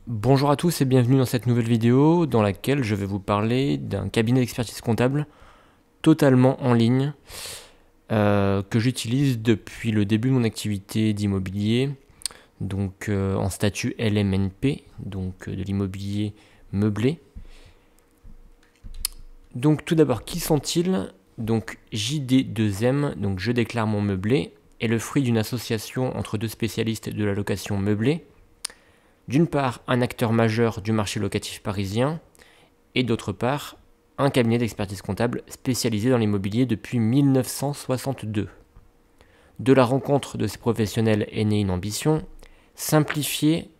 Bonjour à tous et bienvenue dans cette nouvelle vidéo dans laquelle je vais vous parler d'un cabinet d'expertise comptable totalement en ligne que j'utilise depuis le début de mon activité d'immobilier, donc en statut LMNP, donc de l'immobilier meublé. Donc tout d'abord, qui sont-ils? Donc JD2M, donc je déclare mon meublé, est le fruit d'une association entre deux spécialistes de la location meublée. D'une part, un acteur majeur du marché locatif parisien, et d'autre part, un cabinet d'expertise comptable spécialisé dans l'immobilier depuis 1962. De la rencontre de ces professionnels est née une ambition, simplifier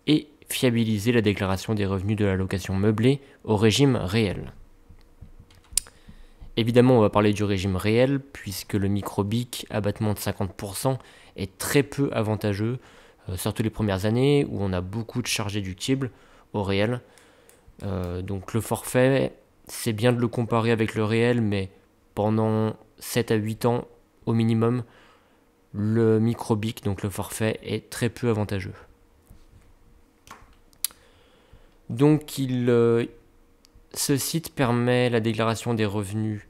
et fiabiliser la déclaration des revenus de la location meublée au régime réel. Évidemment, on va parler du régime réel, puisque le micro-BIC, abattement de 50%, est très peu avantageux, surtout les premières années, où on a beaucoup de charges déductibles au réel. Donc le forfait, c'est bien de le comparer avec le réel, mais pendant 7 à 8 ans au minimum, le micro-BIC, donc le forfait, est très peu avantageux. Donc ce site permet la déclaration des revenus,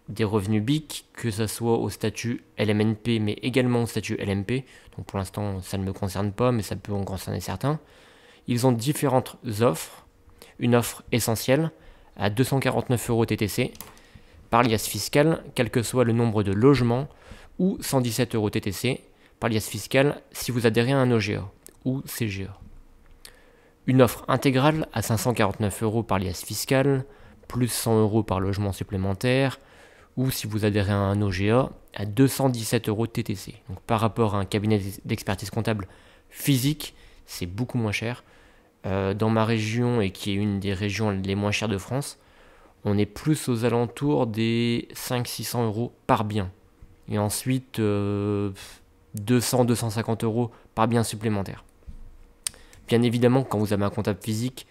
des revenus BIC, que ce soit au statut LMNP, mais également au statut LMP. Donc pour l'instant, ça ne me concerne pas, mais ça peut en concerner certains. Ils ont différentes offres. Une offre essentielle à 249 € TTC par liasse fiscale, quel que soit le nombre de logements, ou 117 € TTC par liasse fiscale si vous adhérez à un OGA ou CGA. Une offre intégrale à 549 € par liasse fiscale, plus 100 € par logement supplémentaire, ou si vous adhérez à un OGA, à 217 € TTC. Donc par rapport à un cabinet d'expertise comptable physique, c'est beaucoup moins cher. Dans ma région, et qui est une des régions les moins chères de France, on est plus aux alentours des 500-600 € par bien. Et ensuite, 200-250 € par bien supplémentaire. Bien évidemment, quand vous avez un comptable physique,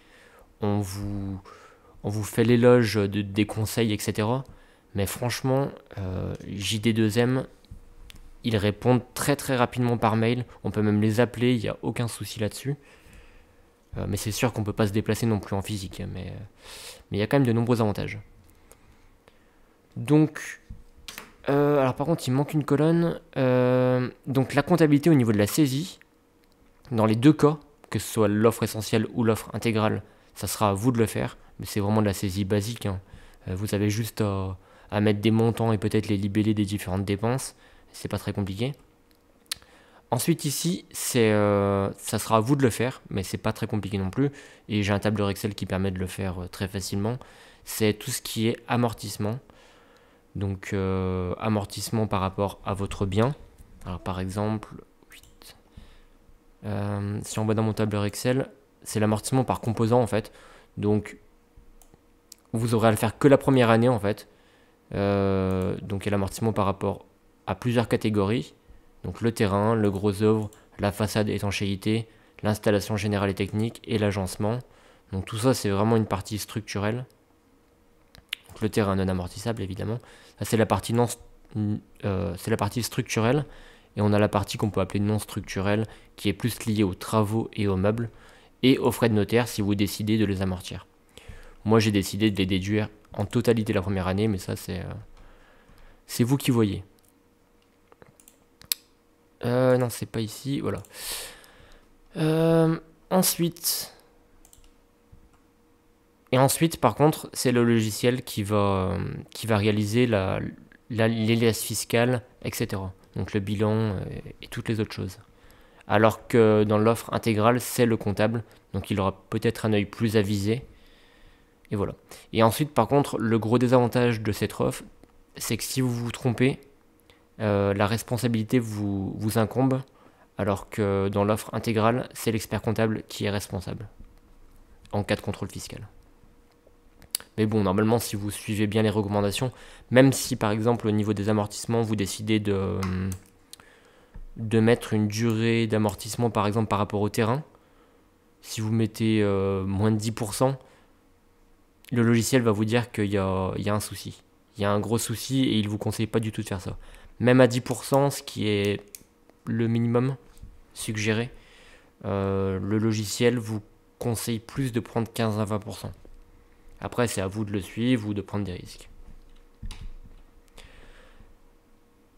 on vous fait l'éloge des conseils, etc. Mais franchement, JD2M, ils répondent très très rapidement par mail. On peut même les appeler, il n'y a aucun souci là-dessus. Mais c'est sûr qu'on ne peut pas se déplacer non plus en physique. Mais il y a quand même de nombreux avantages. Donc, alors par contre, il manque une colonne. Donc la comptabilité au niveau de la saisie, dans les deux cas, que ce soit l'offre essentielle ou l'offre intégrale, ça sera à vous de le faire. Mais c'est vraiment de la saisie basique, hein. Vous avez juste à mettre des montants et peut-être les libeller des différentes dépenses. C'est pas très compliqué. Ensuite ici, ça sera à vous de le faire, mais c'est pas très compliqué non plus. Et j'ai un tableur Excel qui permet de le faire très facilement. C'est tout ce qui est amortissement. Donc amortissement par rapport à votre bien. Alors par exemple, 8. Si on va dans mon tableur Excel, c'est l'amortissement par composant en fait. Donc vous aurez à le faire que la première année en fait. Donc il y a l'amortissement par rapport à plusieurs catégories. Donc le terrain, le gros œuvre, la façade étanchéité, l'installation générale et technique et l'agencement. Donc tout ça c'est vraiment une partie structurelle. Donc le terrain non amortissable évidemment. Ça c'est la partie c'est la partie structurelle. Et on a la partie qu'on peut appeler non structurelle, qui est plus liée aux travaux et aux meubles, et aux frais de notaire si vous décidez de les amortir. Moi j'ai décidé de les déduire en totalité la première année, mais ça c'est vous qui voyez. Non, c'est pas ici, voilà. Ensuite, par contre, c'est le logiciel qui va réaliser les liasses fiscales, etc. Donc le bilan et toutes les autres choses. Alors que dans l'offre intégrale, c'est le comptable, donc il aura peut-être un œil plus avisé. Et voilà. Et ensuite, par contre, le gros désavantage de cette offre, c'est que si vous vous trompez, la responsabilité vous incombe, alors que dans l'offre intégrale, c'est l'expert comptable qui est responsable en cas de contrôle fiscal. Mais bon, normalement, si vous suivez bien les recommandations, même si par exemple au niveau des amortissements, vous décidez de mettre une durée d'amortissement par exemple par rapport au terrain, si vous mettez moins de 10%, le logiciel va vous dire qu'il y a un souci. Il y a un gros souci et il ne vous conseille pas du tout de faire ça. Même à 10%, ce qui est le minimum suggéré, le logiciel vous conseille plus de prendre 15 à 20%. Après, c'est à vous de le suivre ou de prendre des risques.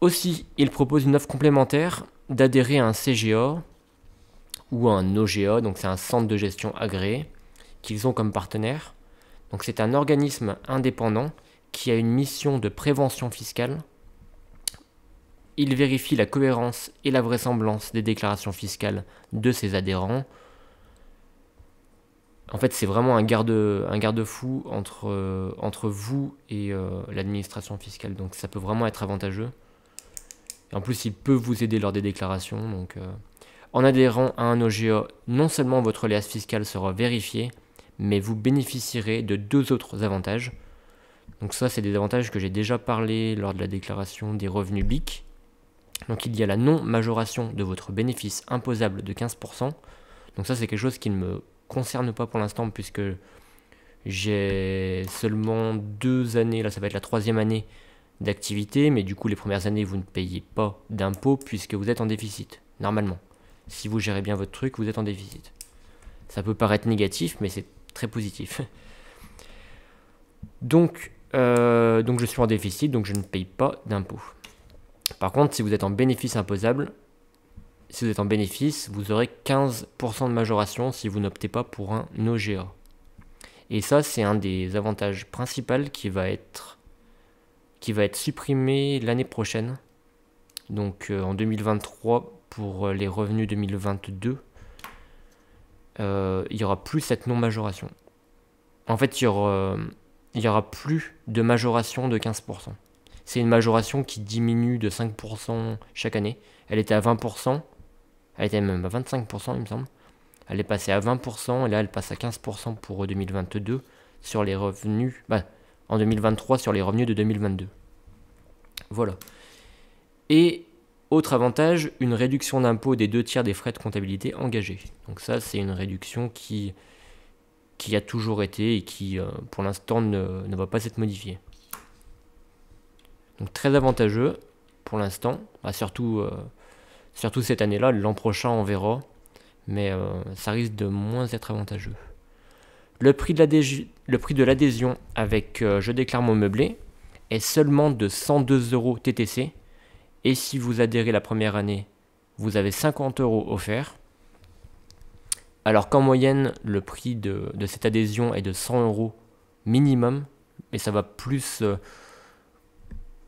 Aussi, il propose une offre complémentaire d'adhérer à un CGA ou à un OGA, donc c'est un centre de gestion agréé qu'ils ont comme partenaire. Donc c'est un organisme indépendant qui a une mission de prévention fiscale. Il vérifie la cohérence et la vraisemblance des déclarations fiscales de ses adhérents. En fait, c'est vraiment un garde-fou entre vous et l'administration fiscale. Donc ça peut vraiment être avantageux. Et en plus, il peut vous aider lors des déclarations. Donc, en adhérant à un OGA, non seulement votre liasse fiscale sera vérifiée, mais vous bénéficierez de 2 autres avantages. Donc ça, c'est des avantages que j'ai déjà parlé lors de la déclaration des revenus BIC. Donc il y a la non-majoration de votre bénéfice imposable de 15%. Donc ça, c'est quelque chose qui ne me concerne pas pour l'instant puisque j'ai seulement 2 années, là ça va être la 3e année d'activité, mais du coup les premières années vous ne payez pas d'impôts puisque vous êtes en déficit, normalement. Si vous gérez bien votre truc, vous êtes en déficit. Ça peut paraître négatif, mais c'est très positif. Donc je suis en déficit, donc je ne paye pas d'impôts. Par contre, si vous êtes en bénéfice imposable, vous aurez 15% de majoration si vous n'optez pas pour un OGA. Et ça, c'est un des avantages principaux qui va être supprimé l'année prochaine. Donc en 2023, pour les revenus 2022, il n'y aura plus cette non-majoration. En fait, il y aura plus de majoration de 15%. C'est une majoration qui diminue de 5% chaque année. Elle était à 20%, elle était même à 25%, il me semble. Elle est passée à 20%, et là elle passe à 15% pour 2022 sur les revenus, en 2023 sur les revenus de 2022. Voilà. Et autre avantage, une réduction d'impôt des 2/3 des frais de comptabilité engagés. Donc ça, c'est une réduction qui a toujours été et qui, pour l'instant, ne va pas être modifiée. Donc très avantageux pour l'instant, surtout cette année-là. L'an prochain, on verra, mais ça risque de moins être avantageux. Le prix de l'adhésion avec Je déclare mon meublé est seulement de 102 € TTC. Et si vous adhérez la première année, vous avez 50 € offerts. Alors qu'en moyenne, le prix de cette adhésion est de 100 € minimum. Mais ça va plus...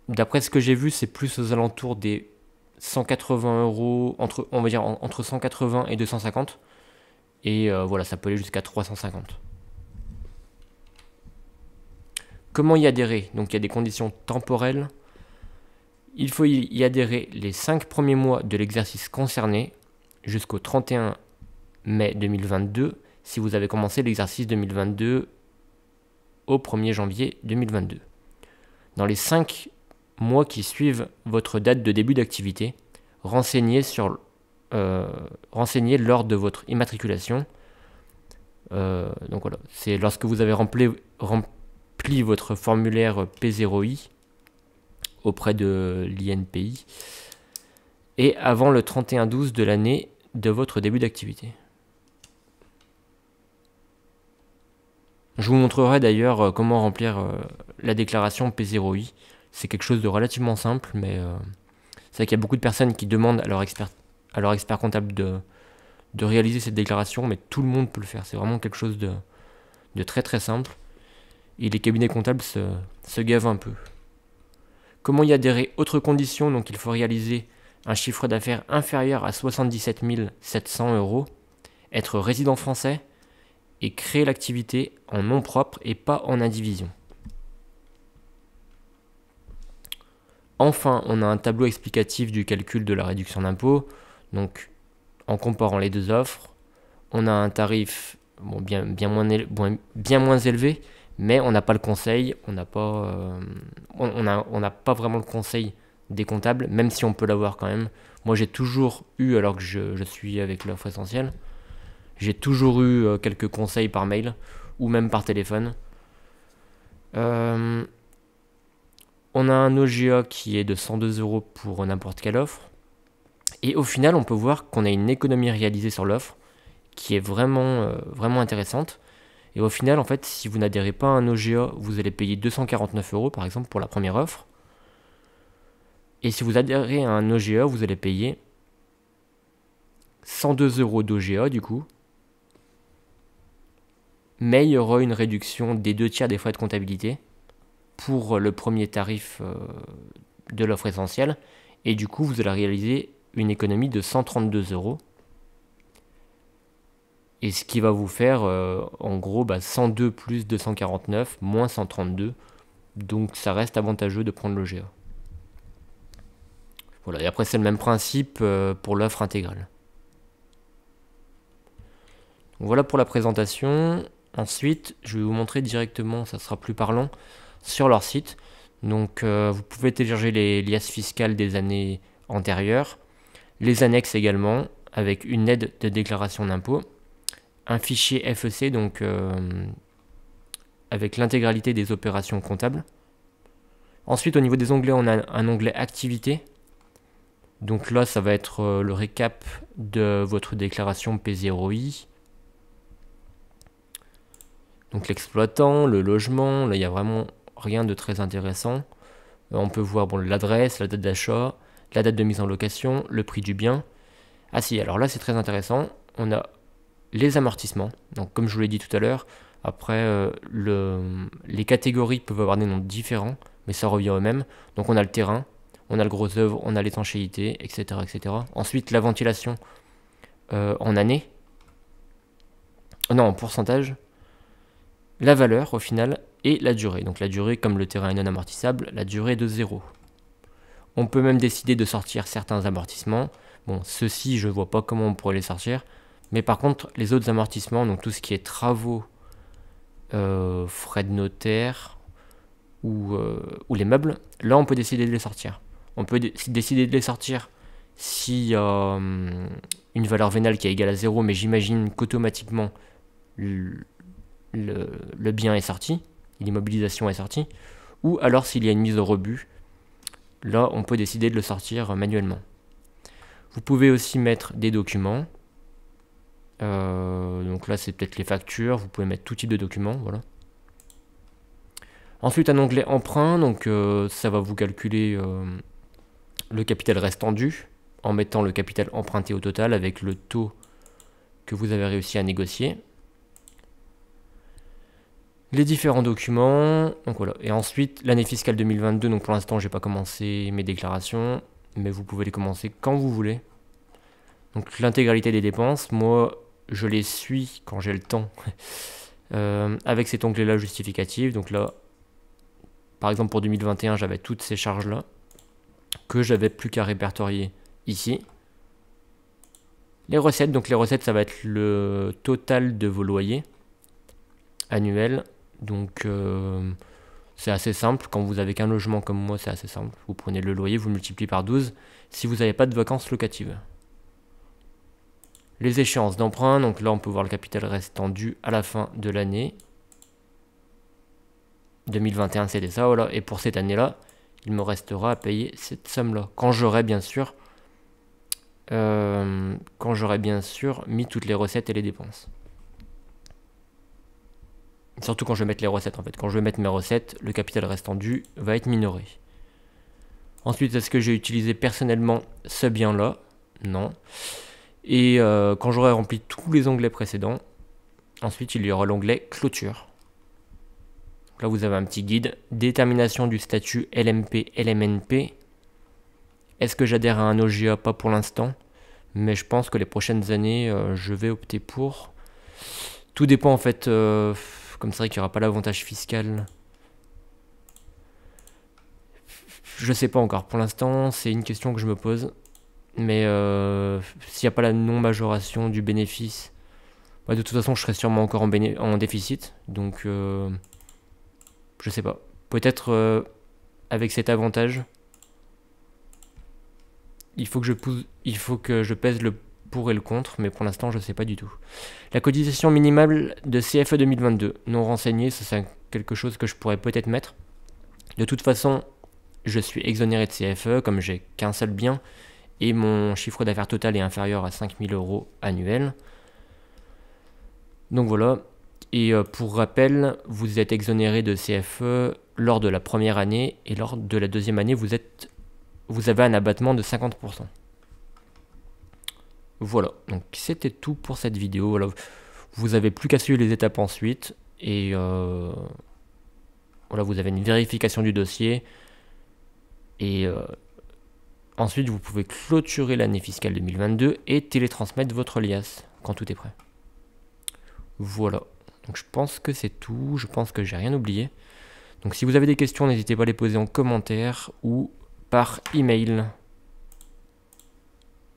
d'après ce que j'ai vu, c'est plus aux alentours des 180 €, on va dire entre 180 et 250. Et voilà, ça peut aller jusqu'à 350. Comment y adhérer? Donc il y a des conditions temporelles. Il faut y adhérer les 5 premiers mois de l'exercice concerné jusqu'au 31 mai 2022 si vous avez commencé l'exercice 2022 au 1er janvier 2022. Dans les 5 mois qui suivent votre date de début d'activité, renseignez lors de votre immatriculation. Donc voilà, c'est lorsque vous avez rempli votre formulaire P0I auprès de l'INPI et avant le 31/12 de l'année de votre début d'activité. Je vous montrerai d'ailleurs comment remplir la déclaration P0I. C'est quelque chose de relativement simple, mais c'est vrai qu'il y a beaucoup de personnes qui demandent à leur expert comptable de réaliser cette déclaration, mais tout le monde peut le faire. C'est vraiment quelque chose de très très simple. Et les cabinets comptables se gavent un peu. Comment y adhérer? Autre condition, donc il faut réaliser un chiffre d'affaires inférieur à 77 700 €, être résident français et créer l'activité en nom propre et pas en indivision. Enfin, on a un tableau explicatif du calcul de la réduction d'impôt. Donc, en comparant les deux offres, on a un tarif bien moins élevé, mais on n'a pas le conseil, on n'a pas vraiment le conseil des comptables, même si on peut l'avoir quand même. Moi, j'ai toujours eu, alors que je suis avec l'offre essentielle, j'ai toujours eu quelques conseils par mail ou même par téléphone. On a un OGA qui est de 102 € pour n'importe quelle offre. Et au final, on peut voir qu'on a une économie réalisée sur l'offre qui est vraiment intéressante. Et au final, en fait, si vous n'adhérez pas à un OGA, vous allez payer 249 € par exemple pour la première offre. Et si vous adhérez à un OGA, vous allez payer 102 € d'OGA du coup. Mais il y aura une réduction des 2/3 des frais de comptabilité pour le premier tarif de l'offre essentielle. Et du coup, vous allez réaliser une économie de 132 €. Et ce qui va vous faire, en gros, 102 plus 249 moins 132. Donc ça reste avantageux de prendre l'OGA. Voilà, et après c'est le même principe pour l'offre intégrale. Donc, voilà pour la présentation. Ensuite, je vais vous montrer directement, ça sera plus parlant, sur leur site. Donc vous pouvez télécharger les liasses fiscales des années antérieures, les annexes également, avec une aide de déclaration d'impôt, un fichier FEC, donc avec l'intégralité des opérations comptables. Ensuite, au niveau des onglets, on a un onglet activité. Donc là, ça va être le récap de votre déclaration P0I. Donc l'exploitant, le logement, là il n'y a vraiment rien de très intéressant. On peut voir l'adresse, la date d'achat, la date de mise en location, le prix du bien. Ah si, alors là c'est très intéressant. On a les amortissements. Donc comme je vous l'ai dit tout à l'heure, après les catégories peuvent avoir des noms différents, mais ça revient au même. Donc on a le terrain, on a le gros œuvre, on a l'étanchéité, etc., etc. Ensuite la ventilation en année. Non, en pourcentage. La valeur au final et la durée. Donc la durée, comme le terrain est non amortissable, la durée est de 0. On peut même décider de sortir certains amortissements. Bon, ceux-ci, je ne vois pas comment on pourrait les sortir. Mais par contre, les autres amortissements, donc tout ce qui est travaux, frais de notaire ou les meubles, là on peut décider de les sortir. On peut décider de les sortir s'il y a une valeur vénale qui est égale à 0, mais j'imagine qu'automatiquement le bien est sorti, l'immobilisation est sortie, ou alors s'il y a une mise au rebut, là on peut décider de le sortir manuellement. Vous pouvez aussi mettre des documents, donc là c'est peut-être les factures, vous pouvez mettre tout type de documents, voilà. Ensuite un onglet emprunt, donc ça va vous calculer le capital restant dû, en mettant le capital emprunté au total avec le taux que vous avez réussi à négocier. Les différents documents, donc voilà. Et ensuite, l'année fiscale 2022, donc pour l'instant, j'ai pas commencé mes déclarations, mais vous pouvez les commencer quand vous voulez. Donc l'intégralité des dépenses, moi, je les suis quand j'ai le temps, avec cet onglet-là justificatif. Donc là, par exemple pour 2021, j'avais toutes ces charges-là, que j'avais plus qu'à répertorier ici. Les recettes, donc les recettes, ça va être le total de vos loyers annuels. Donc c'est assez simple, quand vous avez qu'un logement comme moi c'est assez simple, vous prenez le loyer, vous le multipliez par 12 si vous n'avez pas de vacances locatives. Les échéances d'emprunt, donc là on peut voir le capital restant dû à la fin de l'année. 2021 c'était ça, voilà, et pour cette année là, il me restera à payer cette somme là, quand j'aurai bien sûr mis toutes les recettes et les dépenses. Surtout quand je vais mettre les recettes en fait. Quand je vais mettre mes recettes, le capital restant dû va être minoré. Ensuite, est-ce que j'ai utilisé personnellement ce bien-là? Non. Et quand j'aurai rempli tous les onglets précédents, ensuite il y aura l'onglet clôture. Donc là vous avez un petit guide. Détermination du statut LMP, LMNP. Est-ce que j'adhère à un OGA? Pas pour l'instant. Mais je pense que les prochaines années, je vais opter pour. Tout dépend en fait... comme c'est vrai qu'il n'y aura pas l'avantage fiscal. Je sais pas encore. Pour l'instant, c'est une question que je me pose. Mais s'il n'y a pas la non-majoration du bénéfice, de toute façon, je serai sûrement encore en déficit. Donc, je sais pas. Peut-être avec cet avantage, il faut que je pèse le pour et le contre, mais pour l'instant je ne sais pas du tout. La cotisation minimale de CFE 2022, non renseignée, ça c'est quelque chose que je pourrais peut-être mettre. De toute façon, je suis exonéré de CFE, comme j'ai qu'un seul bien, et mon chiffre d'affaires total est inférieur à 5 000 € annuels. Donc voilà. Et pour rappel, vous êtes exonéré de CFE lors de la première année, et lors de la deuxième année, vous avez un abattement de 50%. Voilà, donc c'était tout pour cette vidéo. Voilà. Vous avez plus qu'à suivre les étapes ensuite, et voilà, vous avez une vérification du dossier, et ensuite vous pouvez clôturer l'année fiscale 2022 et télétransmettre votre liasse quand tout est prêt. Voilà, donc je pense que c'est tout, je pense que j'ai rien oublié. Donc si vous avez des questions, n'hésitez pas à les poser en commentaire ou par email.